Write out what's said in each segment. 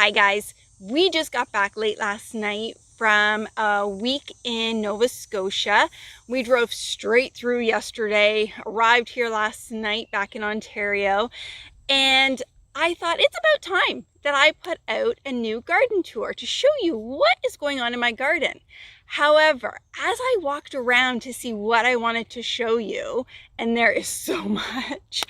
Hi guys, we just got back late last night from a week in Nova Scotia. We drove straight through yesterday, arrived here last night back in Ontario, and I thought it's about time that I put out a new garden tour to show you what is going on in my garden. However, as I walked around to see what I wanted to show you, and there is so much,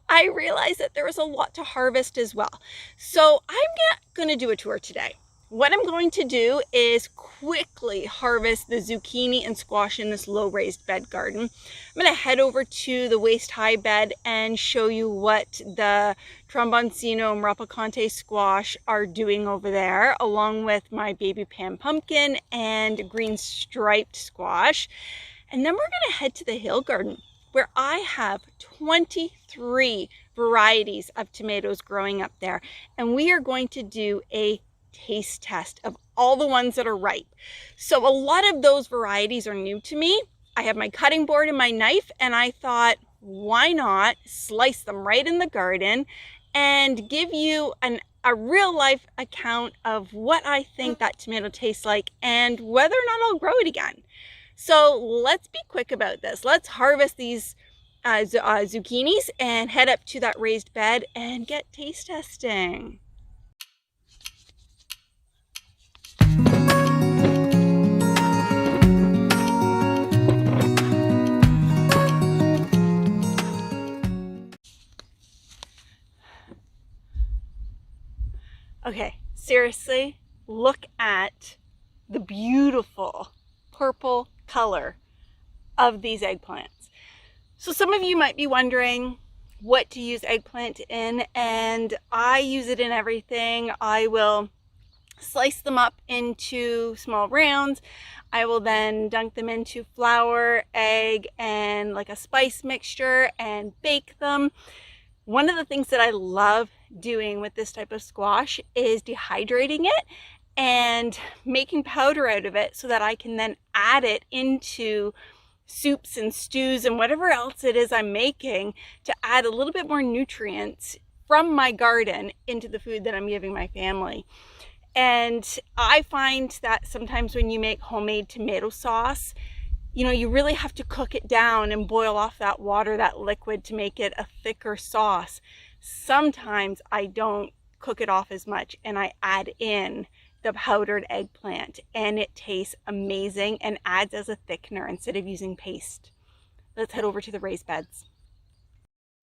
I realized that there was a lot to harvest as well. So I'm not going to do a tour today. What I'm going to do is quickly harvest the zucchini and squash in this low raised bed garden. I'm going to head over to the waist high bed and show you what the tromboncino and rapacante squash are doing over there, along with my baby pan pumpkin and green striped squash. And then we're going to head to the hill garden, where I have 23 varieties of tomatoes growing up there. And we are going to do a taste test of all the ones that are ripe. So a lot of those varieties are new to me. I have my cutting board and my knife, and I thought, why not slice them right in the garden and give you a real life account of what I think that tomato tastes like and whether or not I'll grow it again. So let's be quick about this. Let's harvest these zucchinis and head up to that raised bed and get taste testing. Okay, seriously, look at the beautiful purple color of these eggplants. So some of you might be wondering what to use eggplant in, and I use it in everything. I will slice them up into small rounds. I will then dunk them into flour, egg, and like a spice mixture and bake them. One of the things that I love doing with this type of squash is dehydrating it and making powder out of it so that I can then add it into soups and stews and whatever else it is I'm making to add a little bit more nutrients from my garden into the food that I'm giving my family. And I find that sometimes when you make homemade tomato sauce, you really have to cook it down and boil off that water, that liquid, to make it a thicker sauce. Sometimes I don't cook it off as much and I add in the powdered eggplant, and it tastes amazing and adds as a thickener instead of using paste. Let's head over to the raised beds.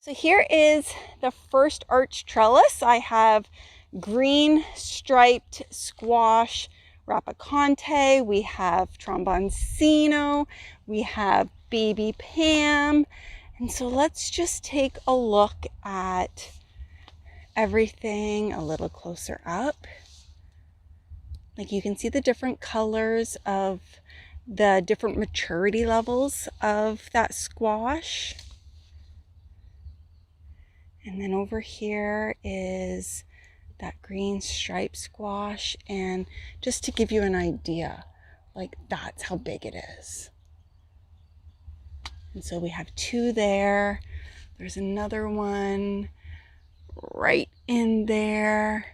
So here is the first arch trellis. I have green striped squash, rapacante, we have tromboncino, we have baby Pam. And so let's just take a look at everything a little closer up. Like, you can see the different colors of the different maturity levels of that squash. And then over here is that green striped squash, and just to give you an idea, like, that's how big it is. And so we have two there. There's another one right in there.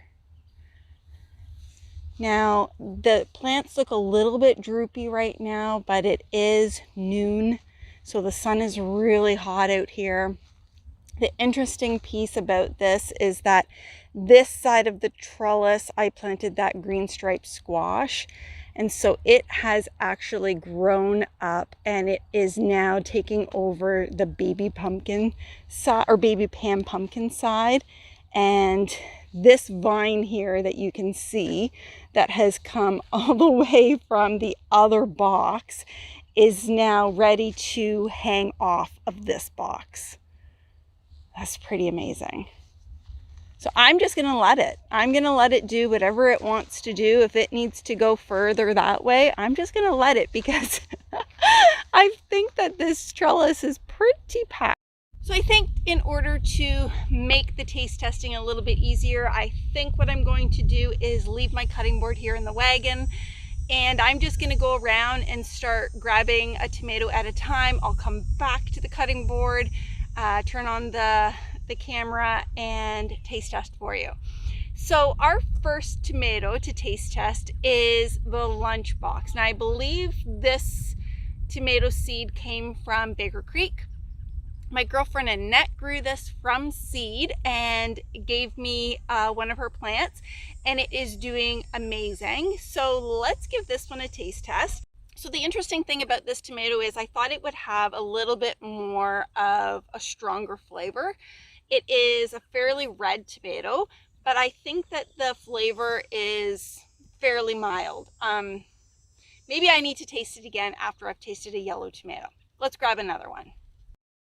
Now, the plants look a little bit droopy right now, but it is noon, so the sun is really hot out here. The interesting piece about this is that this side of the trellis, I planted that green striped squash. And so it has actually grown up, and it is now taking over the baby pumpkin side, or baby pan pumpkin side. And this vine here that you can see that has come all the way from the other box is now ready to hang off of this box. That's pretty amazing. So I'm just going to let it. I'm going to let it do whatever it wants to do. If it needs to go further that way, I'm just going to let it, because I think that this trellis is pretty packed. So I think in order to make the taste testing a little bit easier, I think what I'm going to do is leave my cutting board here in the wagon, and I'm just going to go around and start grabbing a tomato at a time. I'll come back to the cutting board, turn on the camera, and taste test for you. So our first tomato to taste test is the Lunchbox. Now I believe this tomato seed came from Baker Creek. My girlfriend Annette grew this from seed and gave me one of her plants, and it is doing amazing. So let's give this one a taste test. So the interesting thing about this tomato is I thought it would have a little bit more of a stronger flavor. It is a fairly red tomato, but I think that the flavor is fairly mild. Maybe I need to taste it again after I've tasted a yellow tomato. Let's grab another one.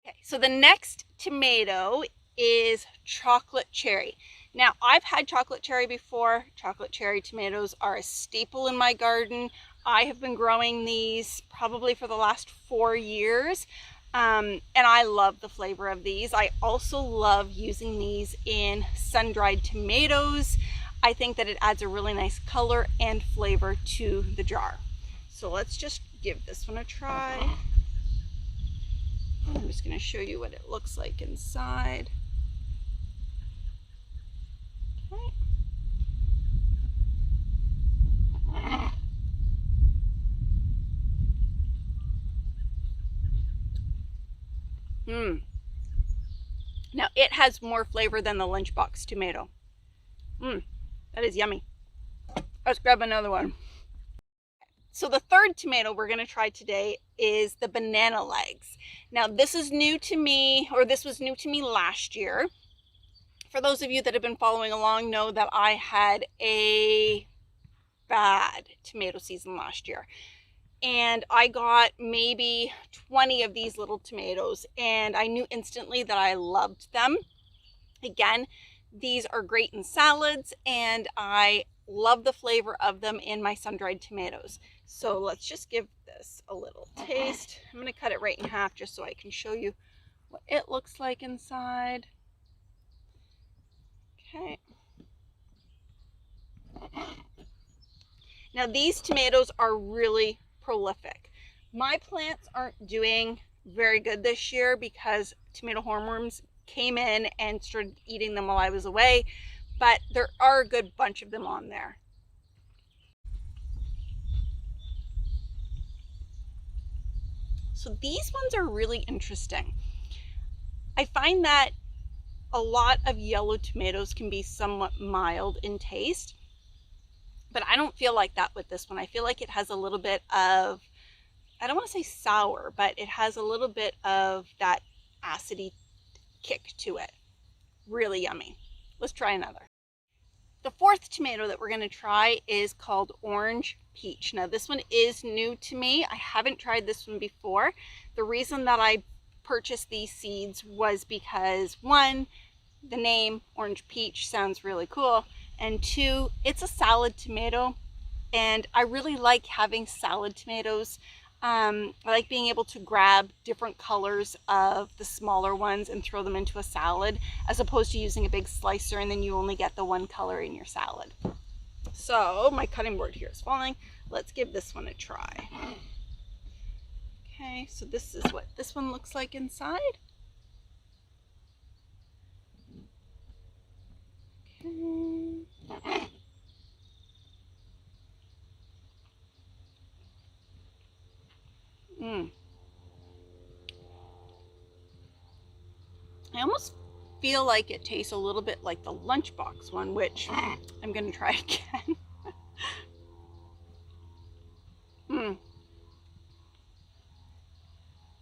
Okay, so the next tomato is chocolate cherry. Now, I've had chocolate cherry before. Chocolate cherry tomatoes are a staple in my garden. I have been growing these probably for the last 4 years, and I love the flavor of these. I also love using these in sun-dried tomatoes. I think that it adds a really nice color and flavor to the jar. So let's just give this one a try. I'm just going to show you what it looks like inside. Okay. Now it has more flavor than the Lunchbox tomato. That is yummy. Let's grab another one. So the third tomato we're going to try today is the banana legs. Now this is new to me, or this was new to me last year. For those of you that have been following along know that I had a bad tomato season last year. And I got maybe 20 of these little tomatoes, and I knew instantly that I loved them. Again, these are great in salads, and I love the flavor of them in my sun-dried tomatoes. So let's just give this a little taste. I'm going to cut it right in half just so I can show you what it looks like inside. Okay. Now these tomatoes are really prolific. My plants aren't doing very good this year because tomato hornworms came in and started eating them while I was away, but there are a good bunch of them on there. So these ones are really interesting. I find that a lot of yellow tomatoes can be somewhat mild in taste, but I don't feel like that with this one. I feel like it has a little bit of, I don't want to say sour, but it has a little bit of that acidy kick to it. Really yummy. Let's try another. The fourth tomato that we're going to try is called Orange Peach. Now this one is new to me. I haven't tried this one before. The reason that I purchased these seeds was because, one, the name Orange Peach sounds really cool, and two, it's a salad tomato, and I really like having salad tomatoes. I like being able to grab different colors of the smaller ones and throw them into a salad, as opposed to using a big slicer and then you only get the one color in your salad. So my cutting board here is falling. Let's give this one a try. Okay, so this is what this one looks like inside. Okay. I almost feel like it tastes a little bit like the Lunchbox one, which I'm going to try again.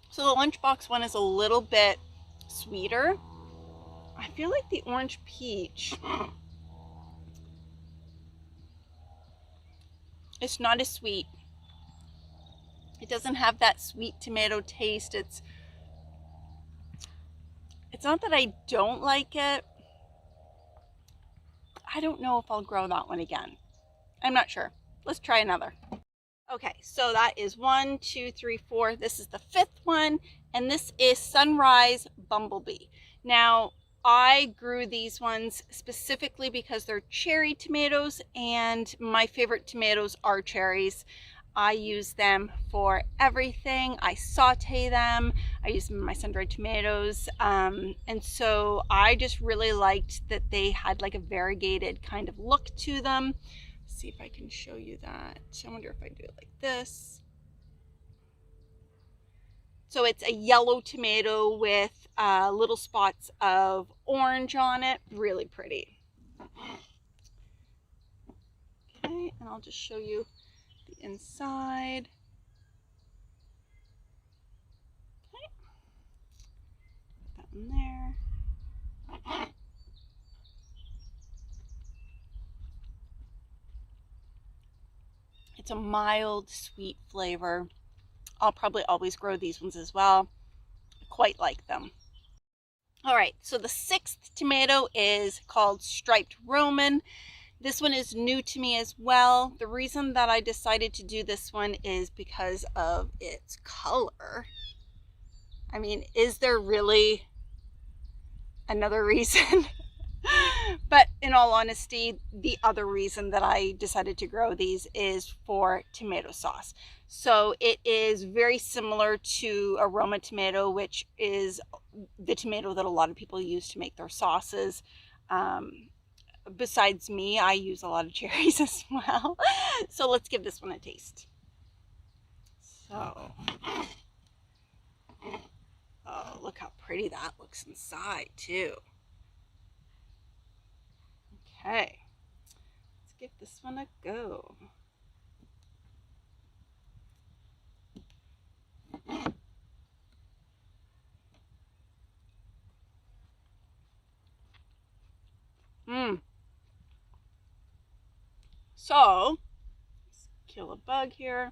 So the Lunchbox one is a little bit sweeter. I feel like the Orange Peach, it's not as sweet. It doesn't have that sweet tomato taste. It's not that I don't like it. I don't know if I'll grow that one again. I'm not sure. Let's try another. Okay, so that is 1, 2, 3, 4. This is the fifth one, and this is Sunrise Bumblebee. Now, I grew these ones specifically because they're cherry tomatoes, and my favorite tomatoes are cherries. I use them for everything. I saute them. I use them in my sun-dried tomatoes. And so I just really liked that they had like a variegated kind of look to them. Let's see if I can show you that. I wonder if I do it like this. So it's a yellow tomato with little spots of orange on it. Really pretty. Okay, and I'll just show you the inside. Okay, put that in there. It's a mild, sweet flavor. I'll probably always grow these ones as well. I quite like them. All right, so the 6th tomato is called Striped Roman. This one is new to me as well. The reason that I decided to do this one is because of its color. I mean, is there really another reason? But in all honesty, the other reason that I decided to grow these is for tomato sauce. So it is very similar to a Roma tomato, which is the tomato that a lot of people use to make their sauces. Besides me, I use a lot of cherries as well. So let's give this one a taste. So, oh, look how pretty that looks inside too. Okay, let's give this one a go. So, let's kill a bug here.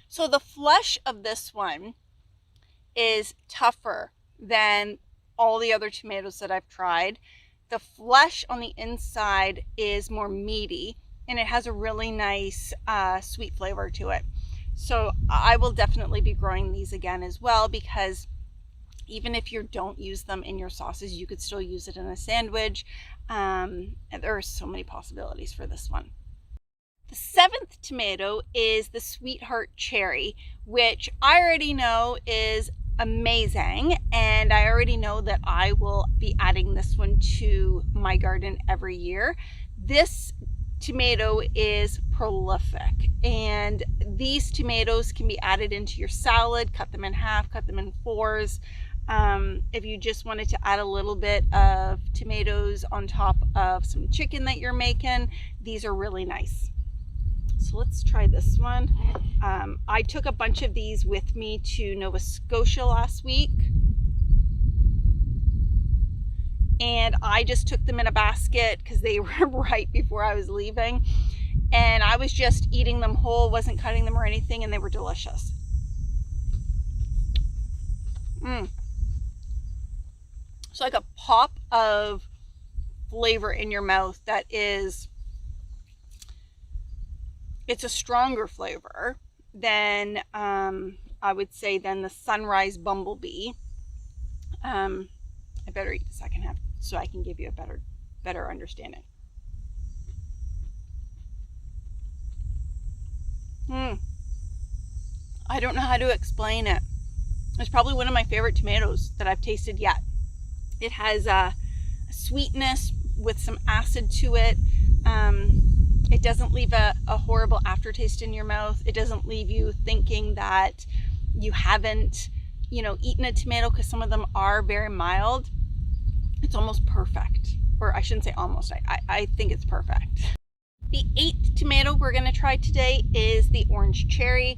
So the flesh of this one is tougher than all the other tomatoes that I've tried. The flesh on the inside is more meaty, and it has a really nice sweet flavor to it. So I will definitely be growing these again as well, because even if you don't use them in your sauces, you could still use it in a sandwich. And there are so many possibilities for this one. The 7th tomato is the Sweetheart Cherry, which I already know is amazing, and I already know that I will be adding this one to my garden every year. This tomato is prolific, and these tomatoes can be added into your salad. Cut them in half, cut them in 4s. If you just wanted to add a little bit of tomatoes on top of some chicken that you're making, these are really nice. So let's try this one. I took a bunch of these with me to Nova Scotia last week, and I just took them in a basket because they were right before I was leaving, and I was just eating them whole, wasn't cutting them or anything, and they were delicious. It's like a pop of flavor in your mouth that is, it's a stronger flavor than I would say than the Sunrise Bumblebee. I better eat the second half so I can give you a better understanding. I don't know how to explain it. It's probably one of my favorite tomatoes that I've tasted yet. It has a sweetness with some acid to it. It doesn't leave a horrible aftertaste in your mouth. It doesn't leave you thinking that you haven't, eaten a tomato, because some of them are very mild. It's almost perfect. Or I shouldn't say almost, I think it's perfect. The 8th tomato we're going to try today is the Orange Cherry.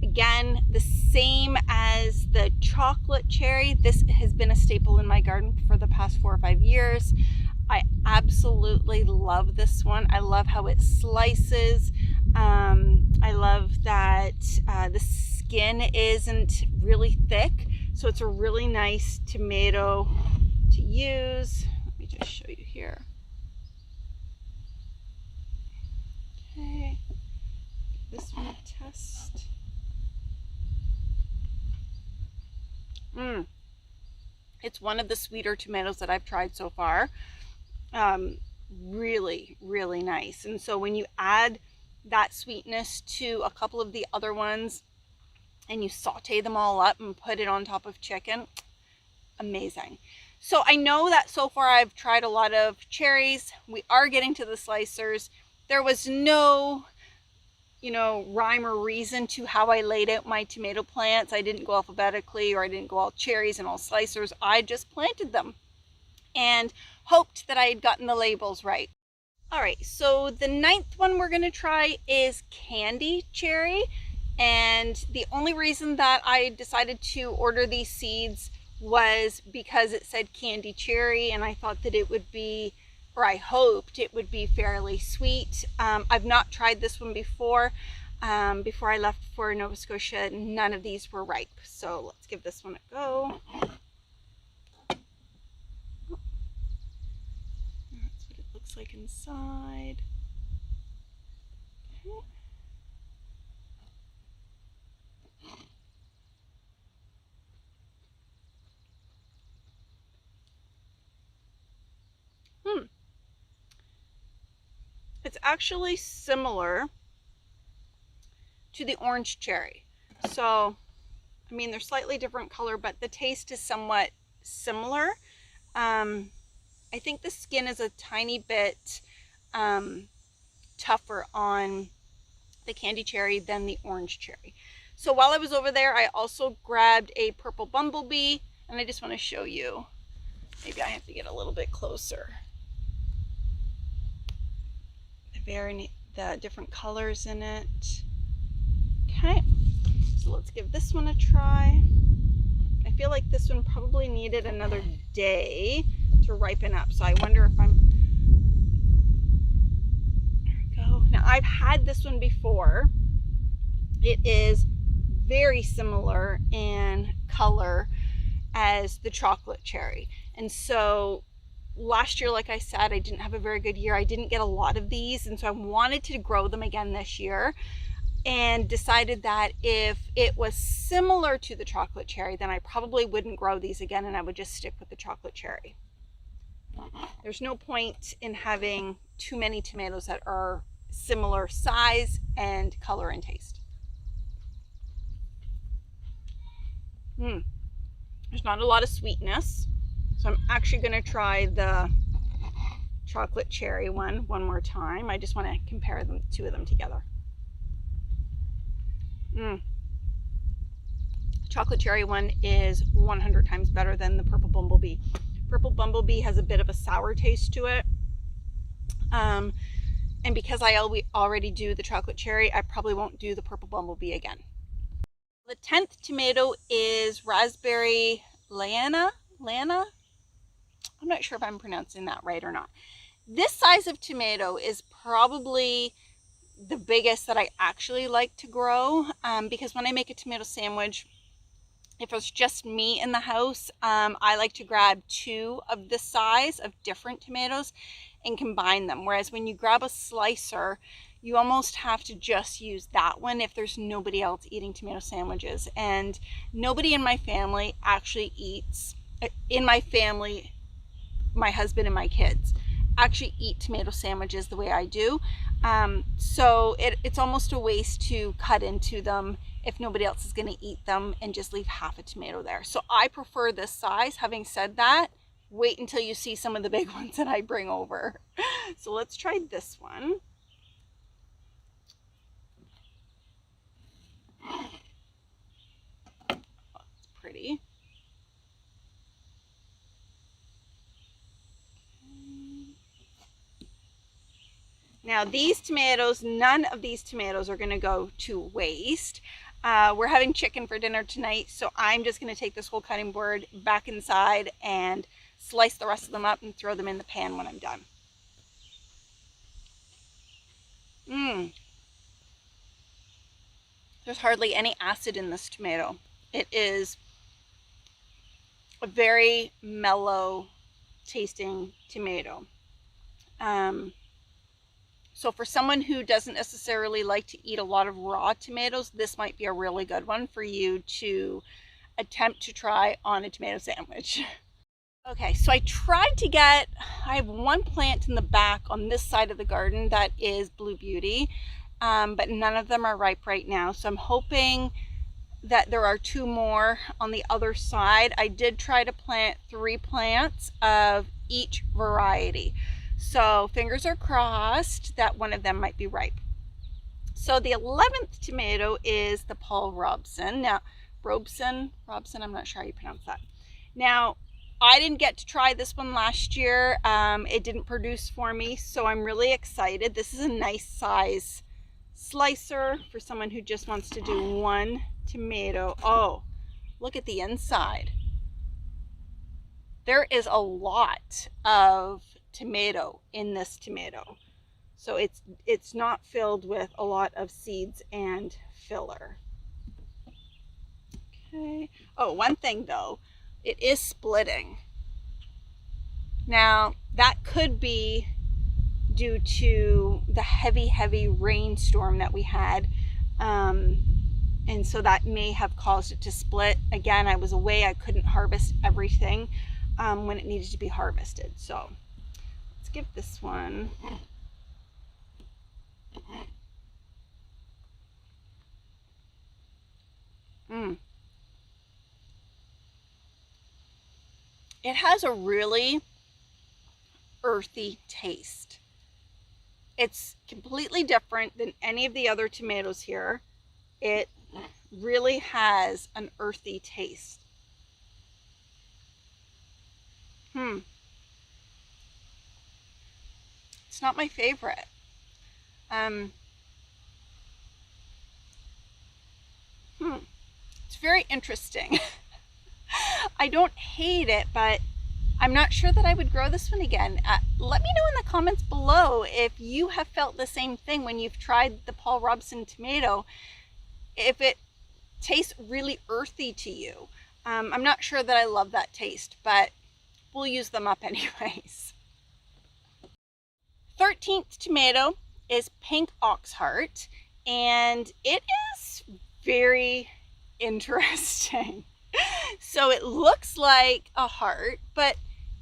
Again, the same as the chocolate cherry. This has been a staple in my garden for the past 4 or 5 years. I absolutely love this one. I love how it slices. I love that the skin isn't really thick, so it's a really nice tomato to use. Let me just show you here. Okay, this one test. It's one of the sweeter tomatoes that I've tried so far. Really, really nice. And so when you add that sweetness to a couple of the other ones and you saute them all up and put it on top of chicken, amazing. So I know that so far I've tried a lot of cherries. We are getting to the slicers. There was no, rhyme or reason to how I laid out my tomato plants. I didn't go alphabetically, or I didn't go all cherries and all slicers. I just planted them and hoped that I had gotten the labels right. All right, so the 9th one we're gonna try is candy cherry. And the only reason that I decided to order these seeds was because it said candy cherry, and I thought that it would be, or I hoped it would be fairly sweet. I've not tried this one before. Before I left for Nova Scotia, none of these were ripe. So let's give this one a go. That's what it looks like inside. It's actually similar to the orange cherry. So, I mean, they're slightly different color, but the taste is somewhat similar. I think the skin is a tiny bit tougher on the candy cherry than the orange cherry. So while I was over there, I also grabbed a purple bumblebee, and I just want to show you. Maybe I have to get a little bit closer. The different colors in it. Okay, so let's give this one a try. I feel like this one probably needed another day to ripen up, so I wonder if there we go. Now I've had this one before. It is very similar in color as the chocolate cherry, and so last year, like I said, I didn't have a very good year. I didn't get a lot of these, and so I wanted to grow them again this year, and decided that if it was similar to the chocolate cherry, then I probably wouldn't grow these again, and I would just stick with the chocolate cherry. There's no point in having too many tomatoes that are similar size and color and taste. There's not a lot of sweetness. So I'm actually going to try the chocolate cherry one more time. I just want to compare the two of them together. Chocolate cherry one is 100 times better than the purple bumblebee. Purple bumblebee has a bit of a sour taste to it. And because I already do the chocolate cherry, I probably won't do the purple bumblebee again. The 10th tomato is raspberry Liana. I'm not sure if I'm pronouncing that right or not. This size of tomato is probably the biggest that I actually like to grow, because when I make a tomato sandwich, if it's just me in the house, I like to grab 2 of this size of different tomatoes and combine them. Whereas when you grab a slicer, you almost have to just use that one if there's nobody else eating tomato sandwiches. And nobody in my family actually eats, my husband and my kids actually eat tomato sandwiches the way I do. So it's almost a waste to cut into them if nobody else is going to eat them and just leave half a tomato there. So I prefer this size. Having said that, wait until you see some of the big ones that I bring over. So let's try this one. Oh, it's pretty. Now these tomatoes, none of these tomatoes are going to go to waste. We're having chicken for dinner tonight, so I'm just going to take this whole cutting board back inside and slice the rest of them up and throw them in the pan when I'm done. There's hardly any acid in this tomato. It is a very mellow tasting tomato. So for someone who doesn't necessarily like to eat a lot of raw tomatoes, this might be a really good one for you to attempt to try on a tomato sandwich. Okay, so I have one plant in the back on this side of the garden that is Blue Beauty, but none of them are ripe right now. So I'm hoping that there are 2 more on the other side. I did try to plant 3 plants of each variety. So fingers are crossed that one of them might be ripe. So the 11th tomato is the Paul Robson. Now, Robson, I'm not sure how you pronounce that. Now, I didn't get to try this one last year. It didn't produce for me, so I'm really excited. This is a nice size slicer for someone who just wants to do 1 tomato. Oh, look at the inside. There is a lot of tomato in this tomato. So it's not filled with a lot of seeds and filler. Okay. Oh, one thing though, it is splitting. Now, that could be due to the heavy rainstorm that we had. And so that may have caused it to split. Again, I was away. I couldn't harvest everything when it needed to be harvested. So let's give this one. It has a really earthy taste. It's completely different than any of the other tomatoes here. It really has an earthy taste. It's not my favorite. It's very interesting. I don't hate it, but I'm not sure that I would grow this one again. Let me know in the comments below if you have felt the same thing when you've tried the Paul Robson tomato, if it tastes really earthy to you. I'm not sure that I love that taste, but we'll use them up anyways. 13th tomato is pink Oxheart, and it is very interesting. So it looks like a heart, but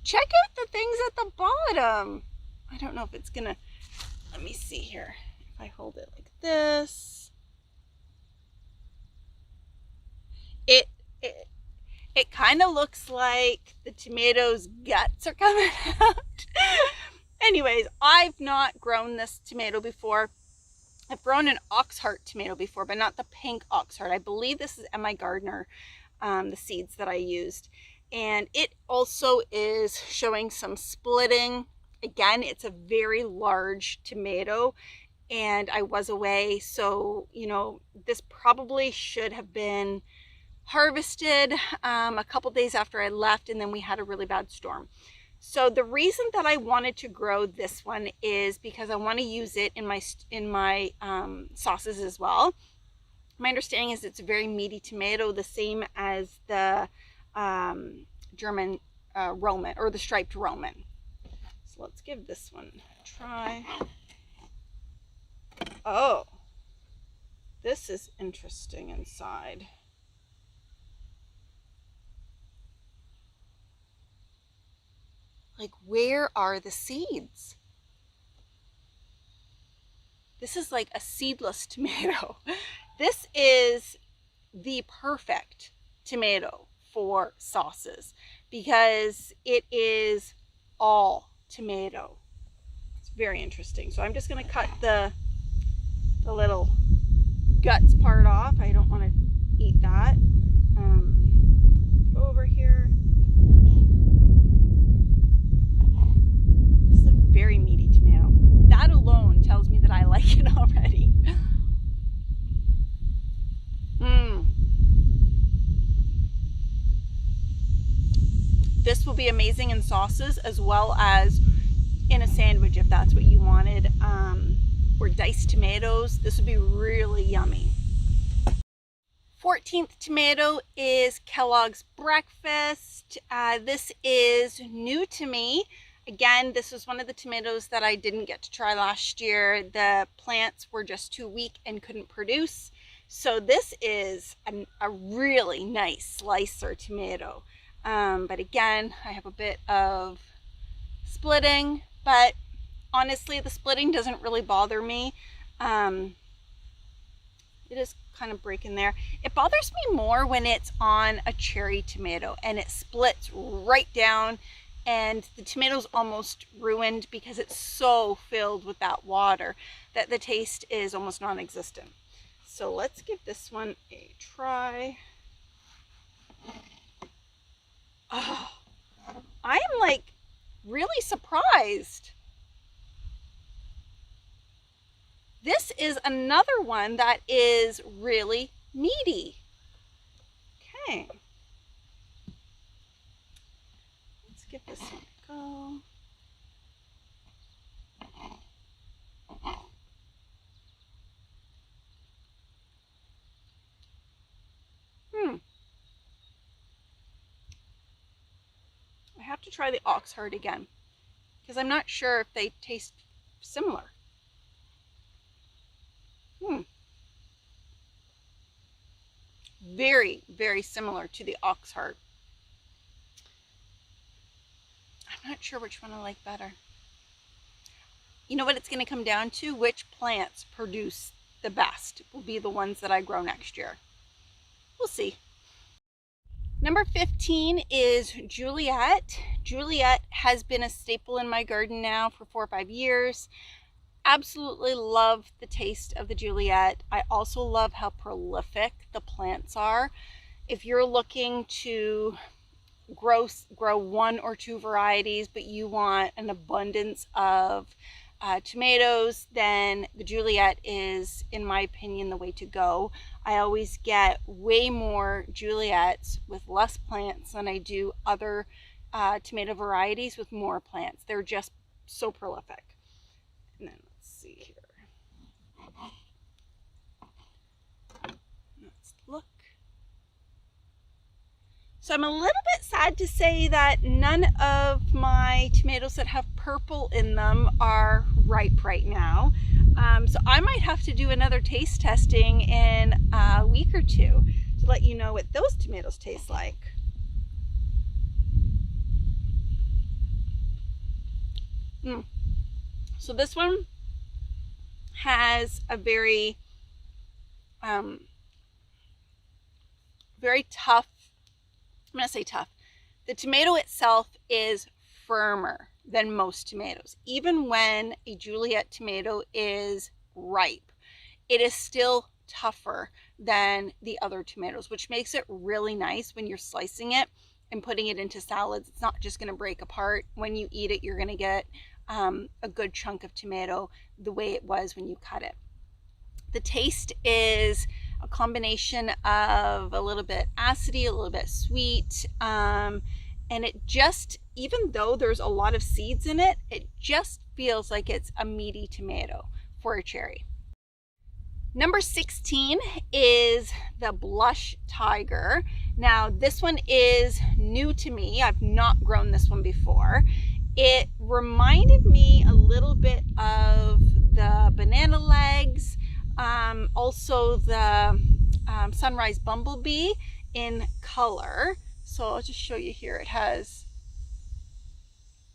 check out the things at the bottom. I don't know if it's gonna, let me see here. If I hold it like this, it kind of looks like the tomato's guts are coming out. Anyways, I've not grown this tomato before. I've grown an Oxheart tomato before, but not the pink Oxheart. I believe this is M.I. Gardner, the seeds that I used. And it also is showing some splitting. Again, it's a very large tomato, and I was away. So, you know, this probably should have been harvested a couple days after I left, and then we had a really bad storm. So the reason that I wanted to grow this one is because I want to use it in my sauces as well. My understanding is it's a very meaty tomato, the same as the German Roman, or the striped Roman. So let's give this one a try. Oh, this is interesting inside. Like, where are the seeds? This is like a seedless tomato. This is the perfect tomato for sauces because it is all tomato. It's very interesting. So I'm just going to cut the little guts part off. I don't want to eat that. Go over here. This is a very meaty tomato. That alone tells me that I like it already. This will be amazing in sauces as well as in a sandwich if that's what you wanted, or diced tomatoes. This would be really yummy. 14th tomato is Kellogg's Breakfast. This is new to me. Again, this was one of the tomatoes that I didn't get to try last year. The plants were just too weak and couldn't produce. So this is a really nice slicer tomato. But again, I have a bit of splitting, but honestly, the splitting doesn't really bother me. it is kind of breaking there. It bothers me more when it's on a cherry tomato and it splits right down and the tomato's almost ruined because it's so filled with that water that the taste is almost non-existent. So let's give this one a try. Oh, I am like really surprised. This is another one that is really meaty. Okay. Let's give this one a go. I have to try the Oxheart again because I'm not sure if they taste similar. Very, very similar to the Oxheart. I'm not sure which one I like better. You know what it's going to come down to? Which plants produce the best will be the ones that I grow next year. We'll see. Number 15 is Juliette. Juliette has been a staple in my garden now for 4 or 5 years. Absolutely love the taste of the Juliette. I also love how prolific the plants are. If you're looking to grow 1 or 2 varieties, but you want an abundance of tomatoes, then the Juliette is, in my opinion, the way to go. I always get way more Juliettes with less plants than I do other tomato varieties with more plants. They're just so prolific. And then let's see here. Let's look. So I'm a little bit sad to say that none of my tomatoes that have purple in them are ripe right now. So I might have to do another taste testing in a week or 2 to let you know what those tomatoes taste like. So this one has a very, very tough, I'm going to say tough. The tomato itself is firmer than most tomatoes. Even when a Juliette tomato is ripe, it is still tougher than the other tomatoes, which makes it really nice when you're slicing it and putting it into salads. It's not just going to break apart. When you eat it, you're going to get a good chunk of tomato the way it was when you cut it. The taste is a combination of a little bit acidy, a little bit sweet, and it just, even though there's a lot of seeds in it, it just feels like it's a meaty tomato for a cherry. Number 16 is the Blush Tiger. Now this one is new to me. I've not grown this one before. It reminded me a little bit of the banana legs, also the sunrise bumblebee in color. So I'll just show you here. It has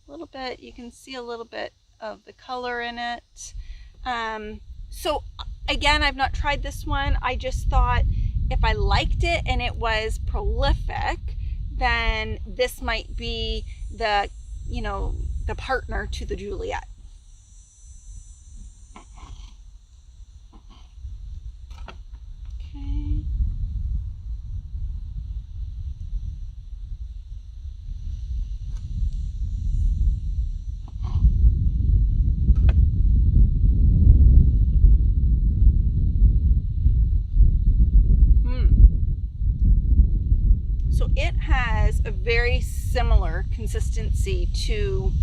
a little bit, you can see a little bit of the color in it. So again, I've not tried this one. I just thought if I liked it and it was prolific, then this might be the, you know, the partner to the Juliette. Okay. So it has a very similar consistency to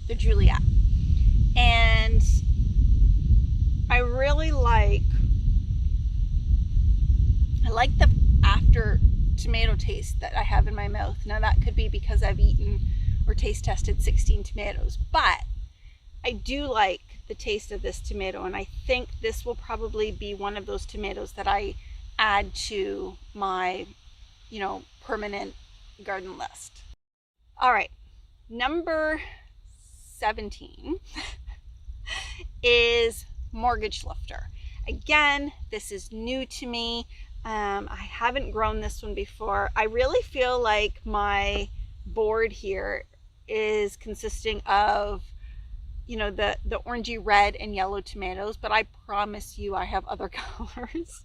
the Juliette, and I really like the after tomato taste that I have in my mouth. Now that could be because I've eaten or taste tested 16 tomatoes, but I do like the taste of this tomato, and I think this will probably be one of those tomatoes that I add to my, you know, permanent garden list. All right, number 17 is Mortgage Lifter. Again, this is new to me. I haven't grown this one before. I really feel like my board here is consisting of, you know, the orangey red and yellow tomatoes, but I promise you I have other colors.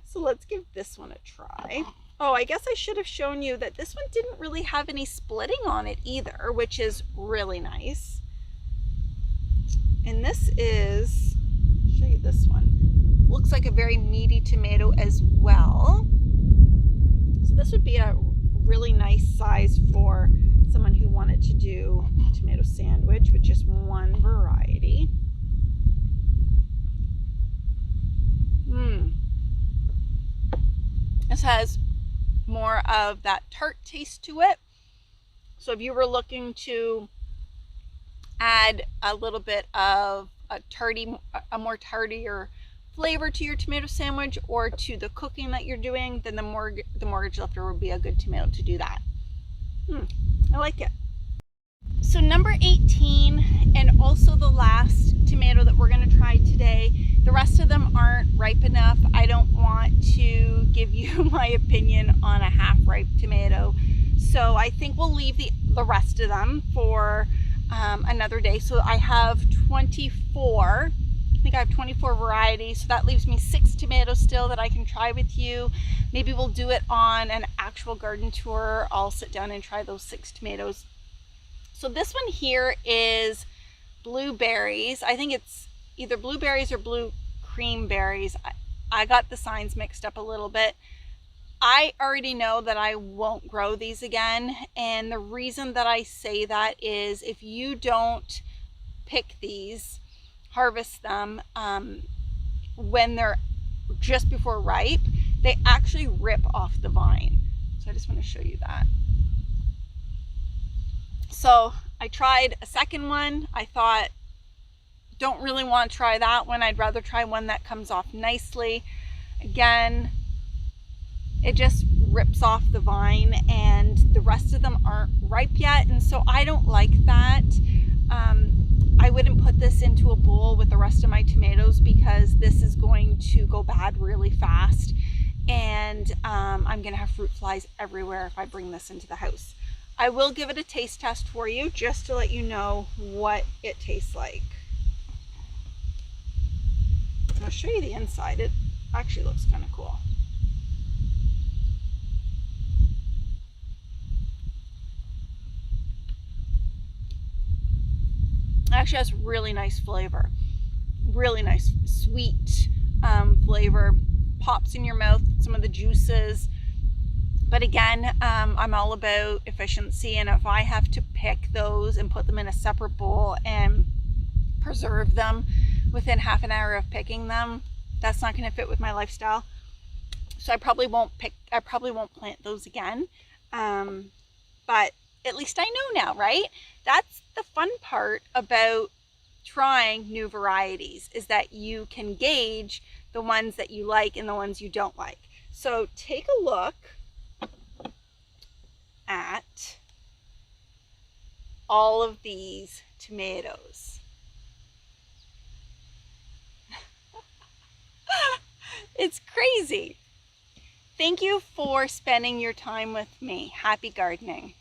So let's give this one a try. Oh, I guess I should have shown you that this one didn't really have any splitting on it either, which is really nice. And this is, I'll show you this one. Looks like a very meaty tomato as well. So this would be a really nice size for someone who wanted to do a tomato sandwich with just one variety. This has more of that tart taste to it. So if you were looking to add a little bit of a more tartier flavor to your tomato sandwich or to the cooking that you're doing, then the mortgage lifter would be a good tomato to do that. I like it. So number 18, and also the last tomato that we're going to try today, the rest of them aren't ripe enough. I don't want to give you my opinion on a half ripe tomato, so I think we'll leave the rest of them for another day. So I have 24. I think I have 24 varieties, so that leaves me 6 tomatoes still that I can try with you. Maybe we'll do it on an actual garden tour. I'll sit down and try those 6 tomatoes. So this one here is blueberries. I think it's either blueberries or blue cream berries. I got the signs mixed up a little bit. I already know that I won't grow these again, and the reason that I say that is if you don't pick these, harvest them when they're just before ripe, they actually rip off the vine. So I just want to show you that. So I tried a second one. I thought, don't really want to try that one. I'd rather try one that comes off nicely. Again, it just rips off the vine, and the rest of them aren't ripe yet, and so I don't like that. I wouldn't put this into a bowl with the rest of my tomatoes because this is going to go bad really fast, and I'm gonna have fruit flies everywhere if I bring this into the house. I will give it a taste test for you just to let you know what it tastes like. I'll show you the inside. It actually looks kind of cool. It actually has really nice flavor, really nice sweet flavor, pops in your mouth, some of the juices. But again, I'm all about efficiency, and if I have to pick those and put them in a separate bowl and preserve them within half an hour of picking them, that's not going to fit with my lifestyle. So I probably won't plant those again. But at least I know now, right? That's the fun part about trying new varieties, is that you can gauge the ones that you like and the ones you don't like. So take a look at all of these tomatoes. It's crazy. Thank you for spending your time with me. Happy gardening.